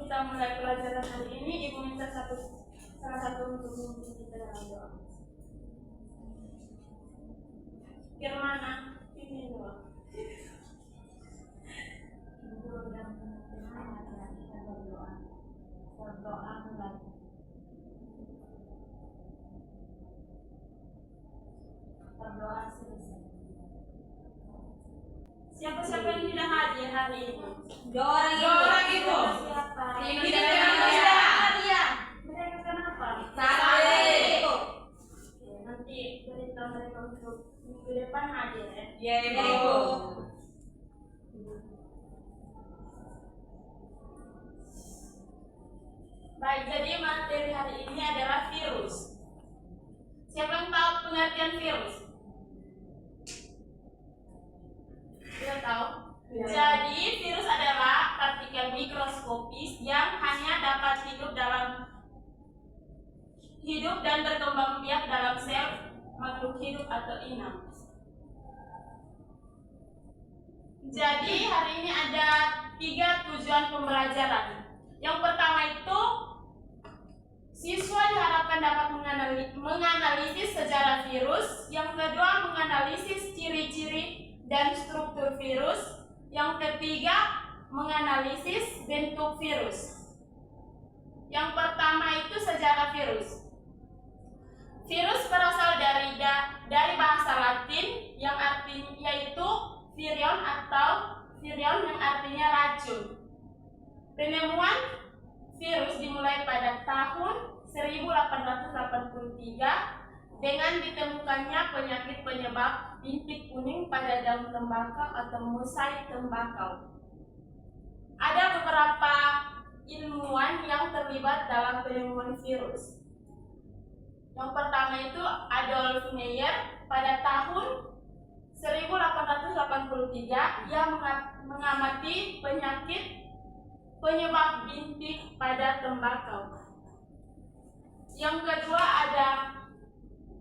kita mulai pelajaran hari ini, Ibu minta salah satu untuk memimpin kita dalam doa. Firmana, ini doa. Ibu dan Tuhan adalah kita berdoa. Berdoa mulai. Berdoa selesai. Siapa-siapa yang tidak hadir hari ini? Dua orang itu. Siapa? Yang tidak kenal dia. Mereka kenapa? Satu. Oke, nanti beritahu mereka untuk minggu depan hadir ya. Ya, Ibu. Baik, jadi materi hari ini adalah virus. Siapa yang tahu pengertian virus? Sudah tahu? Ya. Jadi virus adalah partikel mikroskopis yang hanya dapat hidup dan berkembang biak dalam sel makhluk hidup atau inang. Jadi hari ini ada 3 tujuan pembelajaran. Yang pertama itu, siswa diharapkan dapat menganalisis sejarah virus. Yang kedua, menganalisis ciri-ciri dan struktur virus. Yang ketiga, menganalisis bentuk virus. Yang pertama itu sejarah virus. Virus berasal dari bahasa Latin yang artinya yaitu virion atau virion yang artinya racun. Penemuan virus dimulai pada tahun 1883 dengan ditemukannya penyakit penyebab bintik kuning pada daun tembakau atau musai tembakau. Ada beberapa ilmuwan yang terlibat dalam penemuan virus. Yang pertama itu Adolf Meyer pada tahun 1883 ia mengamati penyakit penyebab bintik pada tembakau. Yang kedua ada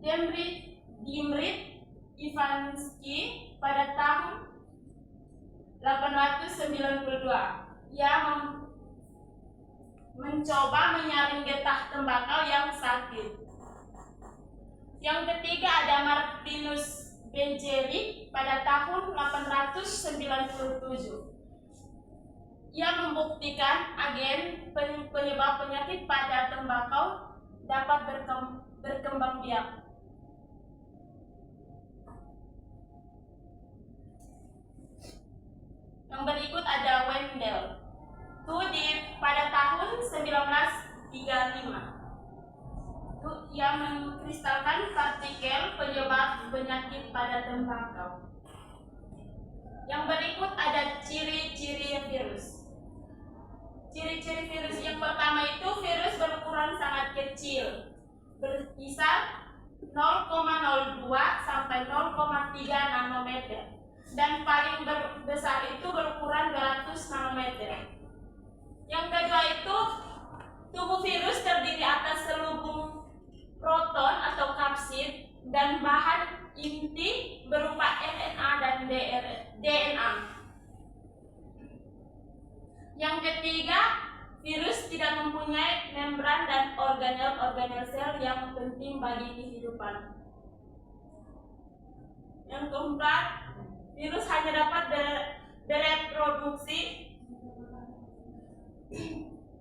Dimitrij Ivanitsky pada tahun 1892. Ia mencoba menyaring getah tembakau yang sakit. Yang ketiga ada Martinus Beijerinck pada tahun 1897. Ia membuktikan agen penyebab penyakit pada tembakau dapat berkembang biak. Yang berikut ada Wendell. Pada tahun 1935. Ia mengkristalkan partikel penyebab penyakit pada tembakau. Yang berikut ada ciri-ciri virus. Ciri-ciri virus yang pertama itu virus berukuran sangat kecil, berkisar 0,02 sampai 0,3 nanometer, dan paling besar itu berukuran 200 nanometer. Yang kedua itu tubuh virus terdiri atas selubung proton atau kapsid dan bahan inti berupa RNA dan DNA. Yang ketiga, virus tidak mempunyai membran dan organel sel yang penting bagi kehidupan. Yang keempat, virus hanya dapat bereproduksi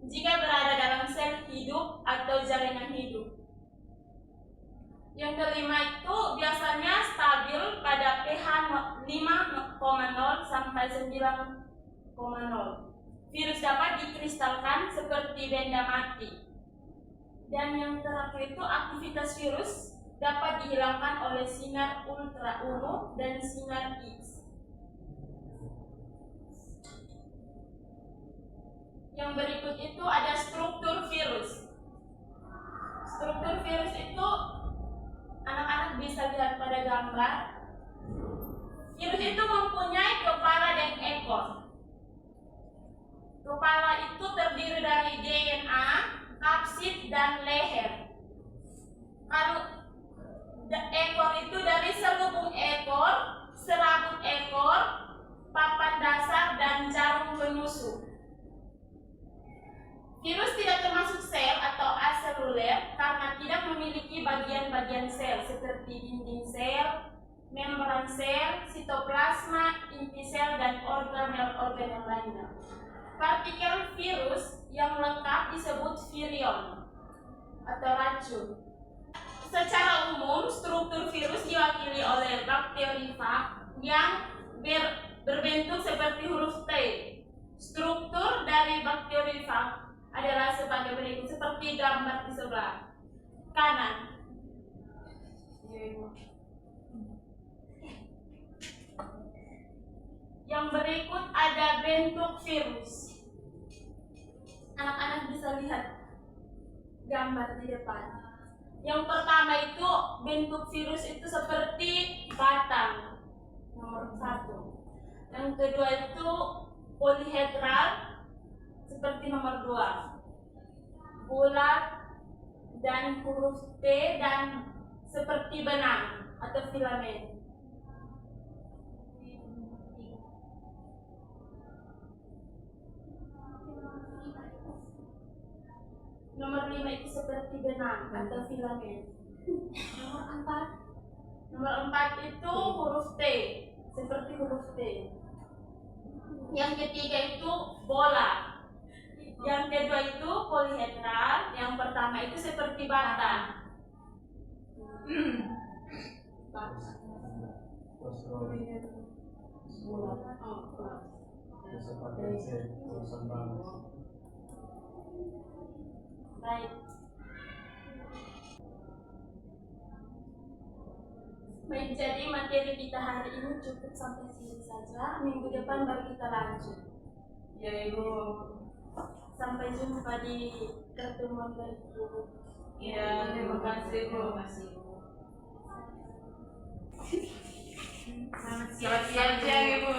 jika berada dalam sel hidup atau jaringan hidup. Yang kelima itu biasanya stabil pada pH 5,0 sampai 9,0. Virus dapat dikristalkan seperti benda mati. Dan yang terakhir itu aktivitas virus dapat dihilangkan oleh sinar ultraviolet dan sinar X. Yang berikut itu ada struktur virus. Struktur virus itu anak-anak bisa lihat pada gambar. Virus itu mempunyai kepala dan ekor. Kepala itu terdiri dari DNA, kapsid, dan leher. Kalau ekor itu dari selubung ekor, serabut ekor, papan dasar, dan jarum penusuk. Virus tidak termasuk sel atau aseluler karena tidak memiliki bagian-bagian sel seperti dinding sel, membran sel, sitoplasma, inti sel, dan organel-organel lainnya. Partikel virus yang lengkap disebut virion atau racun. Secara umum, struktur virus diwakili oleh bakteriofag yang berbentuk seperti huruf T. Struktur dari bakteriofag adalah sebagai berikut, seperti gambar di sebelah kanan. Yang berikut ada bentuk virus. Anak-anak bisa lihat gambar di depan. Yang pertama itu bentuk virus itu seperti batang, nomor 1. Yang kedua itu polihedral seperti nomor 2, bulat dan huruf T dan seperti benang atau filamen. Nomor 5 itu seperti benang atau filamen. Nomor 4 itu huruf T, seperti huruf T. Yang ketiga itu bola. Yang kedua itu polihedral, yang pertama itu seperti batang. Baik. Baik, jadi materi kita hari ini cukup sampai sini saja. Minggu depan baru kita lanjut. Ya Ibu. Sampai jumpa di pertemuan berikutnya. Ya, terima kasih Bu. Selamat siang Ibu.